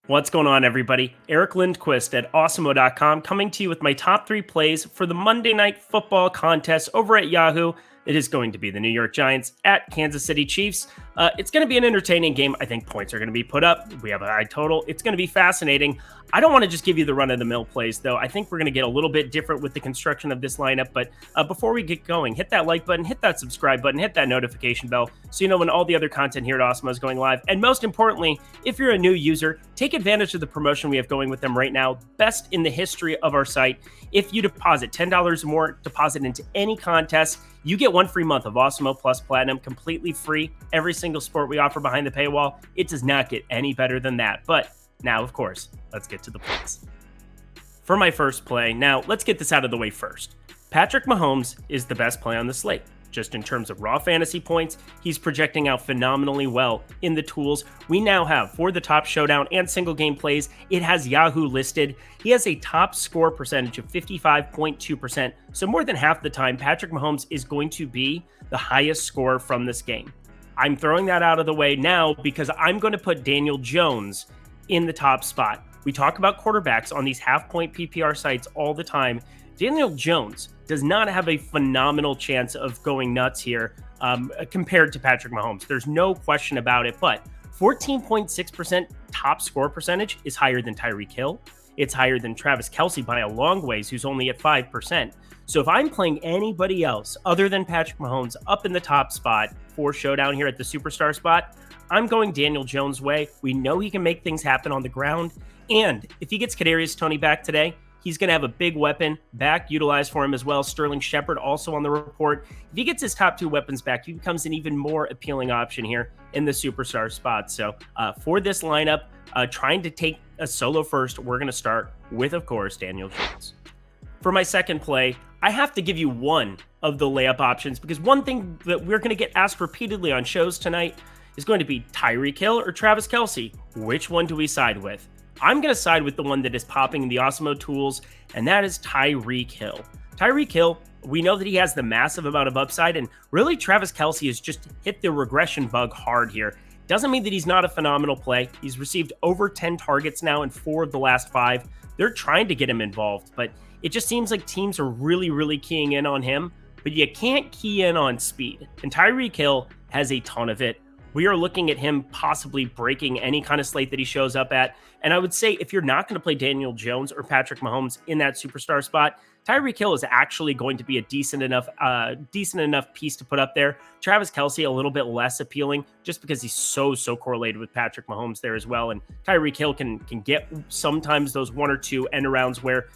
What's going on, everybody? Eric Lindquist at Awesemo.com coming to you with my top 3 plays for the Monday Night Football contest over at Yahoo. It is going to be the New York Giants at Kansas City Chiefs. It's going to be an entertaining game. I think points are going to be put up. We have a high total. It's going to be fascinating. I don't want to just give you the run-of-the-mill plays, though. I think we're going to get a little bit different with the construction of this lineup. But before we get going, hit that like button, hit that subscribe button, hit that notification bell so you know when all the other content here at Awesemo is going live. And most importantly, if you're a new user, take advantage of the promotion we have going with them right now. Best in the history of our site. If you deposit $10 or more, deposit into any contest, you get 1 free month of Awesemo Plus Platinum completely free. Every single sport we offer behind the paywall, it does not get any better than that. But now, of course, let's get to the plays. For my first play, now let's get this out of the way first. Patrick Mahomes is the best play on the slate. Just in terms of raw fantasy points, he's projecting out phenomenally well in the tools we now have for the top showdown and single game plays. It has Yahoo listed. He has a top score percentage of 55.2%. So more than half the time, Patrick Mahomes is going to be the highest scorer from this game. I'm throwing that out of the way now because I'm going to put Daniel Jones in the top spot. We talk about quarterbacks on these half-point PPR sites all the time. Daniel Jones does not have a phenomenal chance of going nuts here compared to Patrick Mahomes. There's no question about it, but 14.6% top score percentage is higher than Tyreek Hill. It's higher than Travis Kelce by a long ways, who's only at 5%. So if I'm playing anybody else other than Patrick Mahomes up in the top spot for showdown here at the superstar spot, I'm going Daniel Jones' way. We know he can make things happen on the ground. And if he gets Kadarius Toney back today, he's going to have a big weapon back utilized for him as well. Sterling Shepard also on the report. If he gets his top 2 weapons back, he becomes an even more appealing option here in the superstar spot. So for this lineup, trying to take a solo first, we're going to start with, of course, Daniel Jones. For my second play, I have to give you one of the layup options because one thing that we're going to get asked repeatedly on shows tonight is going to be Tyreek Hill or Travis Kelce. Which one do we side with? I'm going to side with the one that is popping in the Awesemo tools, and that is Tyreek Hill. Tyreek Hill, we know that he has the massive amount of upside, and really Travis Kelce has just hit the regression bug hard here. Doesn't mean that he's not a phenomenal play. He's received over 10 targets now in 4 of the last 5. They're trying to get him involved, but it just seems like teams are really keying in on him, but you can't key in on speed, and Tyreek Hill has a ton of it. We are looking at him possibly breaking any kind of slate that he shows up at. And I would say if you're not going to play Daniel Jones or Patrick Mahomes in that superstar spot, Tyreek Hill is actually going to be a decent enough piece to put up there. Travis Kelce a little bit less appealing just because he's so correlated with Patrick Mahomes there as well. And Tyreek Hill can get sometimes those 1 or 2 end arounds where,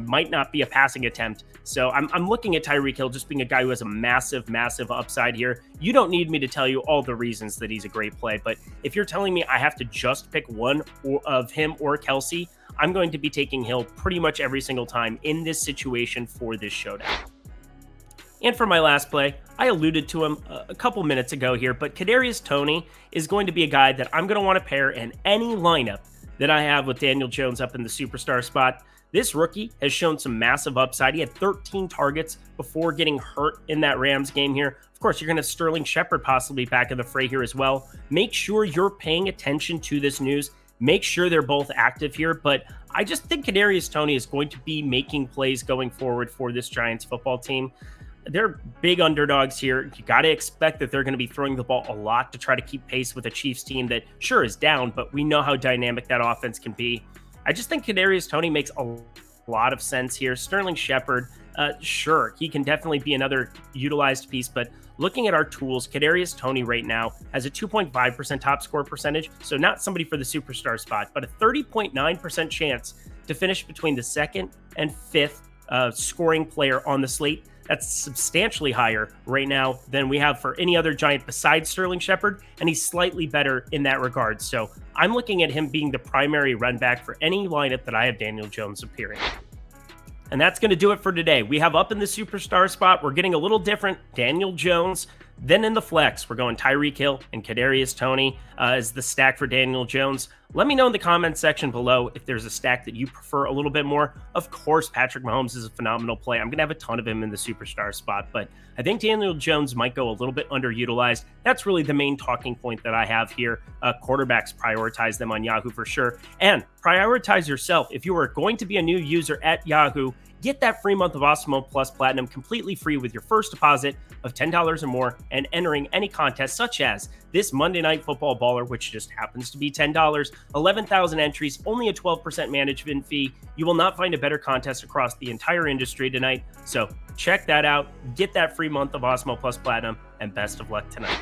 might not be a passing attempt. So I'm looking at Tyreek Hill just being a guy who has a massive upside here. You don't need me to tell you all the reasons that he's a great play, but if you're telling me I have to just pick one of him or Kelce, I'm going to be taking Hill pretty much every single time in this situation for this showdown. And for my last play, I alluded to him a couple minutes ago here, but Kadarius Toney is going to be a guy that I'm going to want to pair in any lineup that I have with Daniel Jones up in the superstar spot. This rookie has shown some massive upside. He had 13 targets before getting hurt in that Rams game here. Of course, you're going to have Sterling Shepard possibly back in the fray here as well. Make sure you're paying attention to this news. Make sure they're both active here, but I just think Kadarius Toney is going to be making plays going forward for this Giants football team. They're big underdogs here. You got to expect that they're going to be throwing the ball a lot to try to keep pace with a Chiefs team that sure is down, but we know how dynamic that offense can be. I just think Kadarius Toney makes a lot of sense here. Sterling Shepard, sure, he can definitely be another utilized piece, but looking at our tools, Kadarius Toney right now has a 2.5% top score percentage, so not somebody for the superstar spot, but a 30.9% chance to finish between the 2nd and 5th scoring player on the slate. That's substantially higher right now than we have for any other Giant besides Sterling Shepard, and he's slightly better in that regard. So I'm looking at him being the primary run back for any lineup that I have Daniel Jones appearing. And that's going to do it for today. We have up in the superstar spot, we're getting a little different. Daniel Jones, Then in the flex, we're going Tyreek Hill and Kadarius Toney as the stack for Daniel Jones. Let me know in the comments section below if there's a stack that you prefer a little bit more. Of course, Patrick Mahomes is a phenomenal play. I'm going to have a ton of him in the superstar spot, but I think Daniel Jones might go a little bit underutilized. That's really the main talking point that I have here. Quarterbacks, prioritize them on Yahoo for sure. And prioritize yourself. If you are going to be a new user at Yahoo, get that free month of Awesemo Plus Platinum completely free with your first deposit of $10 or more and entering any contest such as this Monday Night Football Baller, which just happens to be $10, 11,000 entries, only a 12% management fee. You will not find a better contest across the entire industry tonight. So check that out. Get that free month of Awesemo Plus Platinum, and best of luck tonight.